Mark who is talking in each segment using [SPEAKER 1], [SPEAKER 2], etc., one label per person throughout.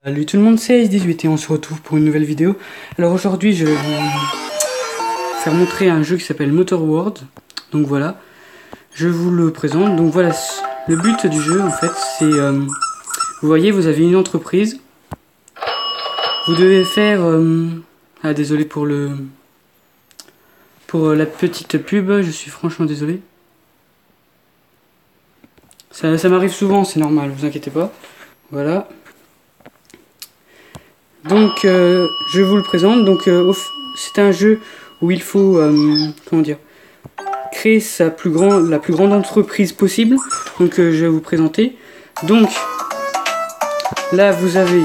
[SPEAKER 1] Salut tout le monde, c'est Ace18 et on se retrouve pour une nouvelle vidéo. Alors aujourd'hui je vais vous faire montrer un jeu qui s'appelle Motor World. Donc voilà, je vous le présente. Donc voilà, le but du jeu en fait c'est, vous voyez, vous avez une entreprise. Vous devez faire, ah désolé pour la petite pub, je suis franchement désolé. Ça m'arrive souvent, c'est normal, vous inquiétez pas. Voilà. Donc je vous le présente. Donc c'est un jeu où il faut comment dire, créer la plus grande entreprise possible. Donc je vais vous présenter. Donc là vous avez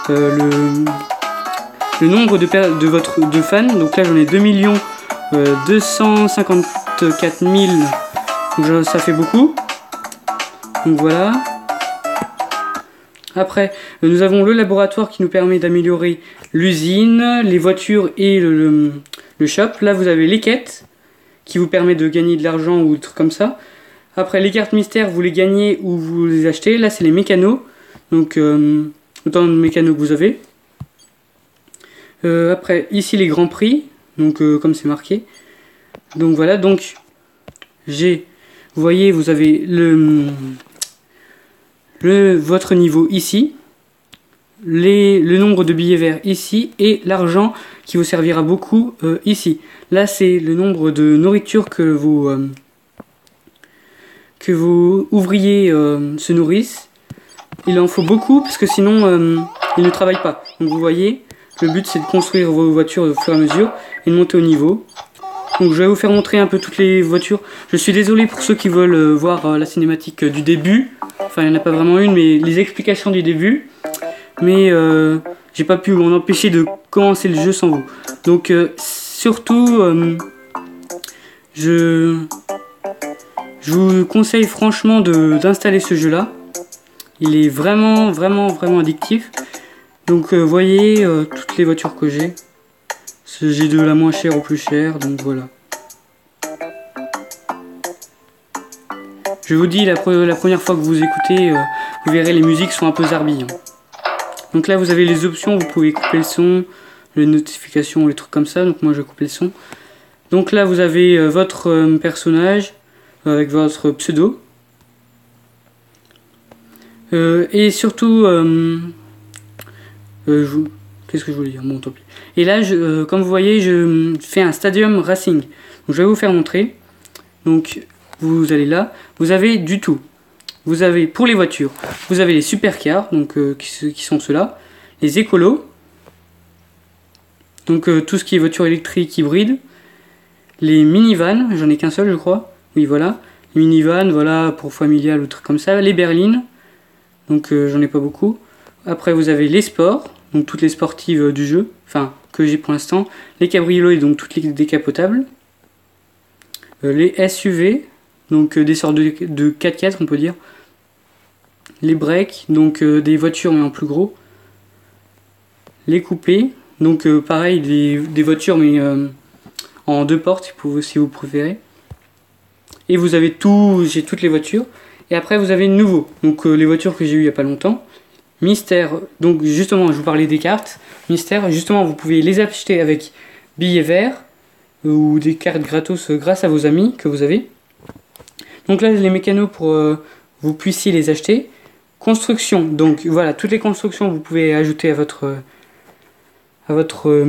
[SPEAKER 1] le nombre de fans. Donc là j'en ai 2 254 000. Donc ça fait beaucoup. Donc voilà. Après, nous avons le laboratoire qui nous permet d'améliorer l'usine, les voitures et le shop. Là, vous avez les quêtes qui vous permet de gagner de l'argent ou des trucs comme ça. Après, les cartes mystères, vous les gagnez ou vous les achetez. Là, c'est les mécanos. Donc, autant de mécanos que vous avez. Après, ici, les grands prix. Donc, comme c'est marqué. Donc, voilà. Donc, vous voyez, vous avez votre niveau ici, le nombre de billets verts ici et l'argent qui vous servira beaucoup ici. Là c'est le nombre de nourriture que vos ouvriers se nourrissent. Il en faut beaucoup parce que sinon ils ne travaillent pas. Donc vous voyez, le but c'est de construire vos voitures au fur et à mesure et de monter au niveau. Donc je vais vous faire montrer un peu toutes les voitures. Je suis désolé pour ceux qui veulent voir la cinématique du début. Enfin, il n'y en a pas vraiment une, mais les explications du début. Mais j'ai pas pu m'en empêcher de commencer le jeu sans vous. Donc surtout, je vous conseille franchement d'installer ce jeu-là. Il est vraiment addictif. Donc voyez toutes les voitures que j'ai. J'ai de la moins chère au plus chère, donc voilà. Je vous dis, la première fois que vous écoutez, vous verrez les musiques sont un peu zarbilles. Donc là vous avez les options, vous pouvez couper le son, les notifications, les trucs comme ça, donc moi je vais couper le son. Donc là vous avez votre personnage avec votre pseudo. Et surtout, qu'est-ce que je voulais dire? Bon, tant pis. Et là, comme vous voyez, je fais un stadium racing. Donc, je vais vous faire montrer. Donc, vous allez là. Vous avez du tout. Vous avez, pour les voitures, vous avez les supercars, donc qui sont ceux-là. Les écolos. Donc, tout ce qui est voiture électrique, hybride. Les minivans, j'en ai qu'un seul, je crois. Oui, voilà. Les minivans, voilà, pour familial ou trucs comme ça. Les berlines. Donc, j'en ai pas beaucoup. Après, vous avez les sports. Donc toutes les sportives du jeu, enfin que j'ai pour l'instant, les cabriolets, donc toutes les décapotables, les SUV, donc des sortes de 4x4 on peut dire, les breaks, donc des voitures mais en plus gros, les coupés, donc pareil des voitures mais en 2 portes si vous préférez, et vous avez j'ai toutes les voitures, et après vous avez de nouveau, donc les voitures que j'ai eues il n'y a pas longtemps. Mystère, donc justement je vous parlais des cartes. Mystère, justement vous pouvez les acheter avec billets verts ou des cartes gratos grâce à vos amis que vous avez. Donc là les mécanos pour vous puissiez les acheter. Construction, donc voilà, toutes les constructions vous pouvez ajouter à votre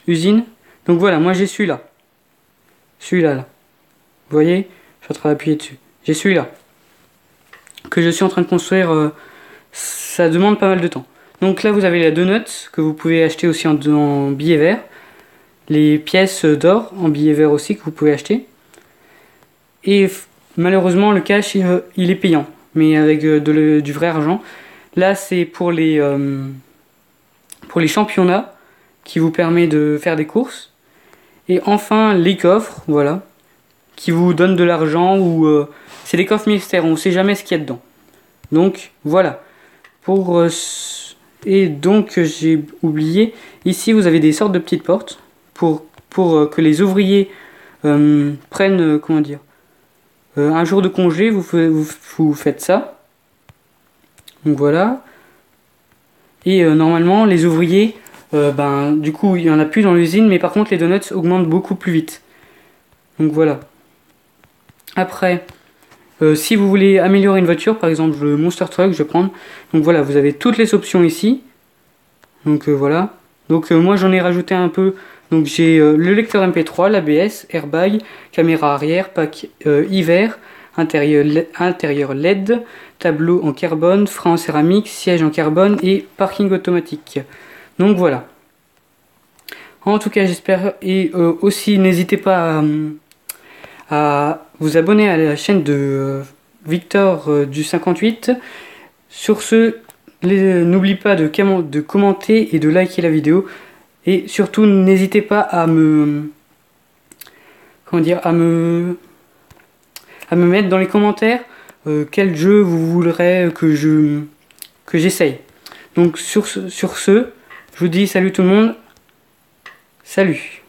[SPEAKER 1] usine. Donc voilà, moi j'ai celui-là. Celui-là, là. Vous voyez, je suis en train d'appuyer dessus. J'ai celui-là que je suis en train de construire. Ça demande pas mal de temps. Donc là vous avez la donut que vous pouvez acheter aussi en billets verts. Les pièces d'or en billets verts aussi que vous pouvez acheter. Et malheureusement le cash il est payant. Mais avec du vrai argent. Là c'est pour les championnats qui vous permet de faire des courses. Et enfin les coffres, voilà. Qui vous donnent de l'argent ou c'est des coffres mystères, on ne sait jamais ce qu'il y a dedans. Donc voilà. Et donc j'ai oublié, ici vous avez des sortes de petites portes pour que les ouvriers prennent, comment dire, un jour de congé, vous faites ça. Donc voilà. Et normalement, les ouvriers, du coup, il n'y en a plus dans l'usine, mais par contre, les donuts augmentent beaucoup plus vite. Donc voilà. Après, si vous voulez améliorer une voiture, par exemple le Monster Truck, je vais prendre. Donc voilà, vous avez toutes les options ici. Donc voilà. Donc moi, j'en ai rajouté un peu. Donc j'ai le lecteur MP3, l'ABS, airbag, caméra arrière, pack hiver, intérieur LED, tableau en carbone, frein en céramique, siège en carbone et parking automatique. Donc voilà. En tout cas, j'espère. Et aussi, n'hésitez pas à vous abonner à la chaîne de Victor du 58. Sur ce, n'oubliez pas de commenter et de liker la vidéo. Et surtout, n'hésitez pas à me... Comment dire, à me mettre dans les commentaires quel jeu vous voudrez que j'essaye. Donc sur ce, je vous dis salut tout le monde. Salut.